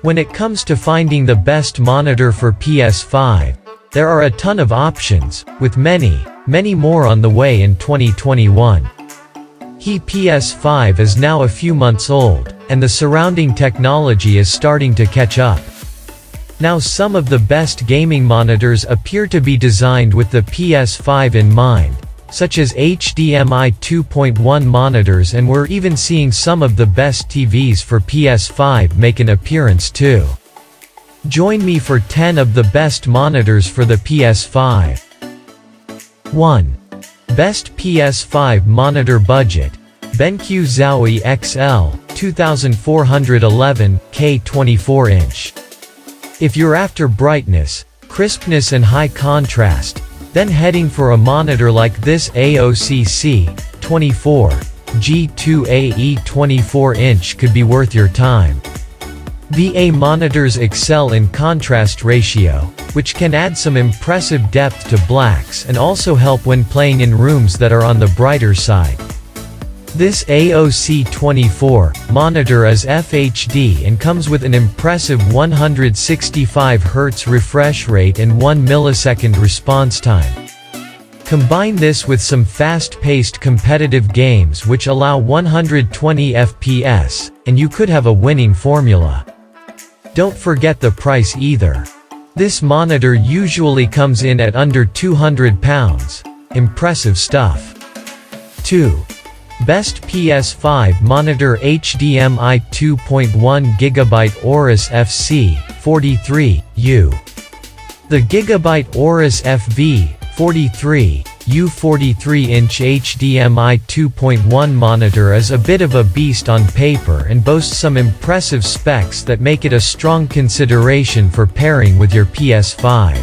When it comes to finding the best monitor for PS5, there are a ton of options, with many, many more on the way in 2021. The PS5 is now a few months old, and the surrounding technology is starting to catch up. Now some of the best gaming monitors appear to be designed with the PS5 in mind, such as HDMI 2.1 monitors, and we're even seeing some of the best TVs for PS5 make an appearance too. Join me for 10 of the best monitors for the PS5. 1. Best PS5 Monitor Budget. BenQ Zowie XL, 2411K 24-inch. If you're after brightness, crispness and high contrast, then heading for a monitor like this AOCC 24 G2AE 24-inch could be worth your time. VA monitors excel in contrast ratio, which can add some impressive depth to blacks and also help when playing in rooms that are on the brighter side. This AOC24 monitor is FHD and comes with an impressive 165 Hz refresh rate and 1 millisecond response time. Combine this with some fast-paced competitive games which allow 120 FPS, and you could have a winning formula. Don't forget the price either. This monitor usually comes in at under £200. Impressive stuff. 2. Best PS5 Monitor HDMI 2.1GB Aorus FC43U. The Gigabyte Aorus FV43U 43-inch HDMI 2.1 monitor is a bit of a beast on paper and boasts some impressive specs that make it a strong consideration for pairing with your PS5.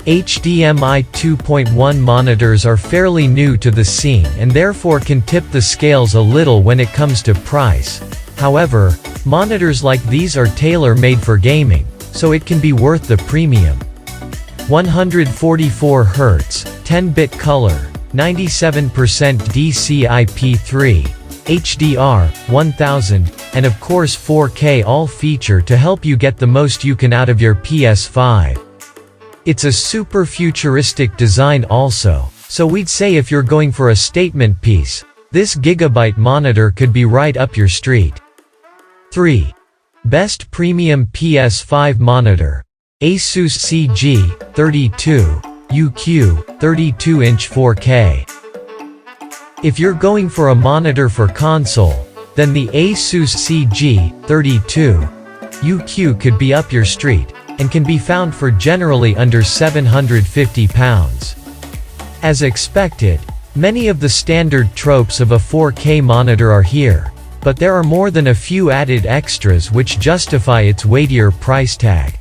HDMI 2.1 monitors are fairly new to the scene and therefore can tip the scales a little when it comes to price. However, monitors like these are tailor-made for gaming, so it can be worth the premium. 144 Hz, 10-bit color, 97% DCI-P3, HDR, 1000, and of course 4K all feature to help you get the most you can out of your PS5. It's a super futuristic design also, so we'd say if you're going for a statement piece, this Gigabyte monitor could be right up your street. 3. Best Premium PS5 Monitor. Asus CG32UQ 32-inch 4K. If you're going for a monitor for console, then the Asus CG32UQ could be up your street, and can be found for generally under £750. As expected, many of the standard tropes of a 4K monitor are here, but there are more than a few added extras which justify its weightier price tag.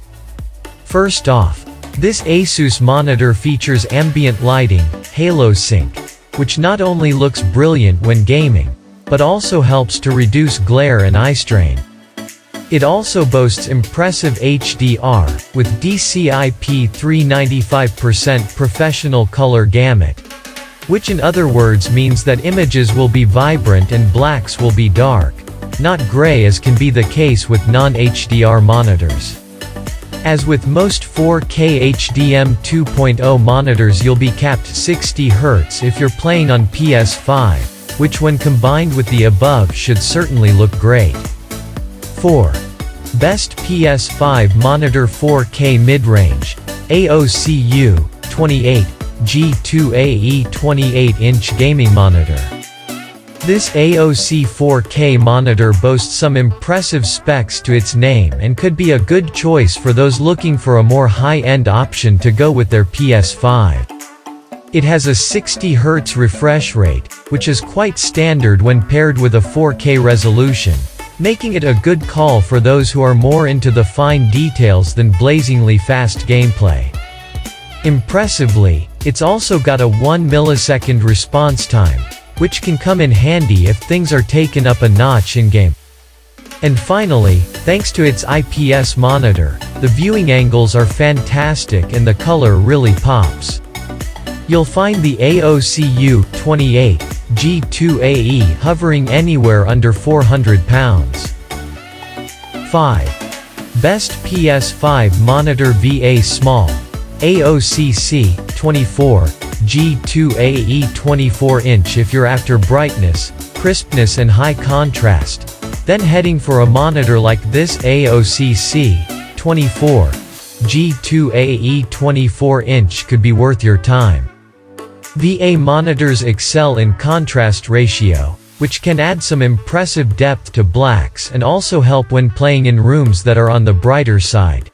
First off, this Asus monitor features ambient lighting, Halo Sync, which not only looks brilliant when gaming, but also helps to reduce glare and eye strain. It also boasts impressive HDR, with DCI-P3 95% professional color gamut, which in other words means that images will be vibrant and blacks will be dark, not gray as can be the case with non-HDR monitors. As with most 4K HDM 2.0 monitors, you'll be capped 60 Hz if you're playing on PS5, which when combined with the above should certainly look great. 4. Best PS5 Monitor 4K Mid-Range. AOCU 28 G2AE 28-inch Gaming Monitor. This AOC 4K monitor boasts some impressive specs to its name and could be a good choice for those looking for a more high-end option to go with their PS5. It has a 60 Hz refresh rate, which is quite standard when paired with a 4K resolution, making it a good call for those who are more into the fine details than blazingly fast gameplay. Impressively, it's also got a 1 millisecond response time, which can come in handy if things are taken up a notch in-game. And finally, thanks to its IPS monitor, the viewing angles are fantastic and the color really pops. You'll find the AOCU 28 G2AE hovering anywhere under £400. 5. Best PS5 Monitor VA Small. AOCC, 24, G2AE 24-inch if you're after brightness, crispness and high contrast. Then heading for a monitor like this AOCC, 24, G2AE 24-inch could be worth your time. VA monitors excel in contrast ratio, which can add some impressive depth to blacks and also help when playing in rooms that are on the brighter side.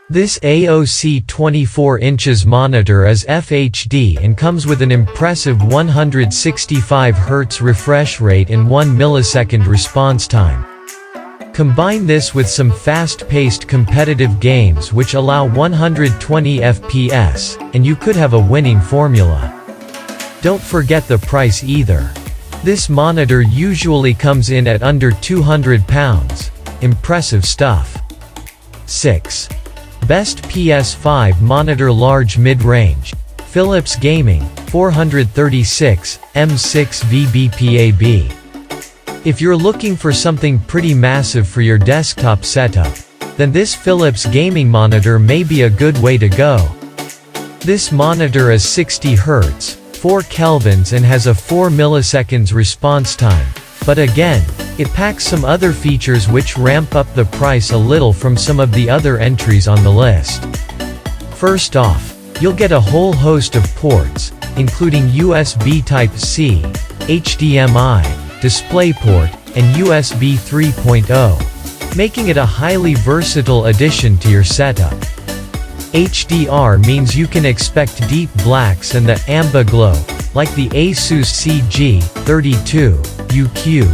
This AOC 24 inches monitor is FHD and comes with an impressive 165 Hz refresh rate and 1 millisecond response time. Combine this with some fast-paced competitive games which allow 120 FPS, and you could have a winning formula. Don't forget the price either. This monitor usually comes in at under £200. Impressive stuff. 6. Best PS5 Monitor Large Mid-Range. Philips Gaming, 436, M6 VBPAB. If you're looking for something pretty massive for your desktop setup, then this Philips gaming monitor may be a good way to go. This monitor is 60 Hz, 4 kelvins and has a 4 milliseconds response time, but again, it packs some other features which ramp up the price a little from some of the other entries on the list. First off, you'll get a whole host of ports, including USB Type-C, HDMI, DisplayPort, and USB 3.0, making it a highly versatile addition to your setup. HDR means you can expect deep blacks and the amber glow, like the Asus CG32UQ,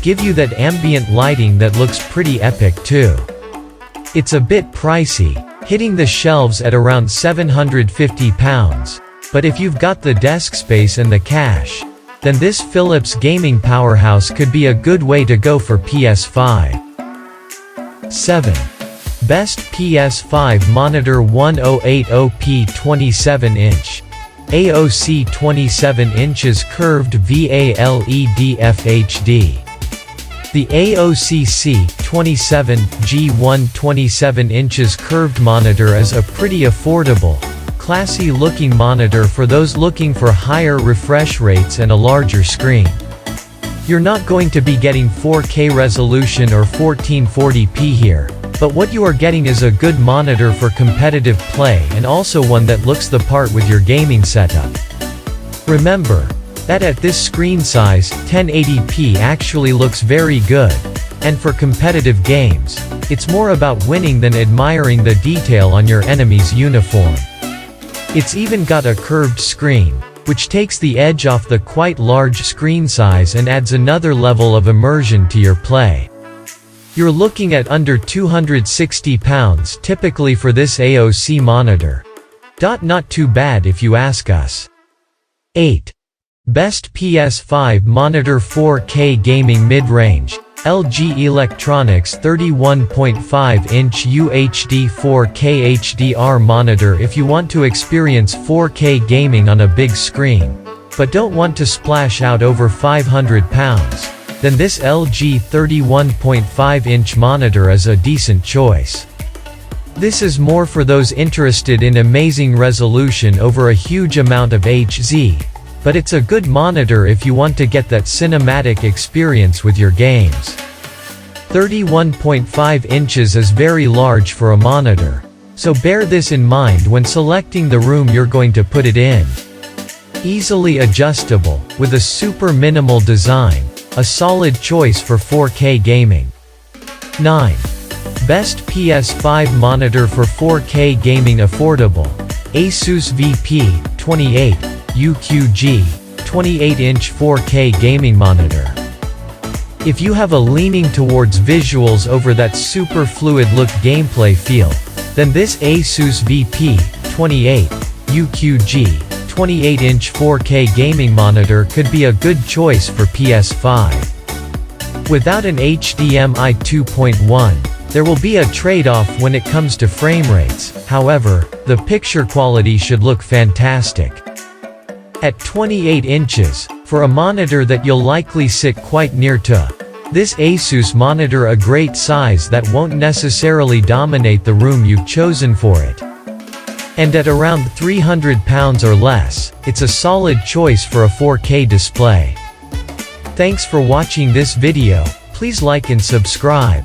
give you that ambient lighting that looks pretty epic too. It's a bit pricey, hitting the shelves at around £750, but if you've got the desk space and the cash, then this Philips gaming powerhouse could be a good way to go for PS5. 7. Best PS5 Monitor 1080p 27-inch. AOC 27 inches Curved VA LED FHD. The AOCC 27 G1 27 inches curved monitor is a pretty affordable, classy looking monitor for those looking for higher refresh rates and a larger screen. You're not going to be getting 4K resolution or 1440p here, but what you are getting is a good monitor for competitive play and also one that looks the part with your gaming setup. Remember that at this screen size, 1080p actually looks very good, and for competitive games, it's more about winning than admiring the detail on your enemy's uniform. It's even got a curved screen, which takes the edge off the quite large screen size and adds another level of immersion to your play. You're looking at under £260 typically for this AOC monitor. Not too bad if you ask us. 8. Best PS5 Monitor 4K Gaming Mid-Range. LG Electronics 31.5-inch UHD 4K HDR monitor. If you want to experience 4K gaming on a big screen, but don't want to splash out over £500, then this LG 31.5-inch monitor is a decent choice. This is more for those interested in amazing resolution over a huge amount of Hz, but it's a good monitor if you want to get that cinematic experience with your games. 31.5 inches is very large for a monitor, so bear this in mind when selecting the room you're going to put it in. Easily adjustable, with a super minimal design, a solid choice for 4K gaming. 9. Best PS5 Monitor for 4K Gaming Affordable. Asus VP28 UQG 28-inch 4K Gaming Monitor. If you have a leaning towards visuals over that super fluid look gameplay feel, then this Asus VP28 UQG 28-inch 4K gaming monitor could be a good choice for PS5. Without an HDMI 2.1, there will be a trade-off when it comes to frame rates, however, the picture quality should look fantastic. At 28 inches, for a monitor that you'll likely sit quite near to, This Asus monitor a great size that won't necessarily dominate the room you've chosen for it. And at around 300 pounds or less, it's a solid choice for a 4K display. Thanks for watching this video, please like and subscribe.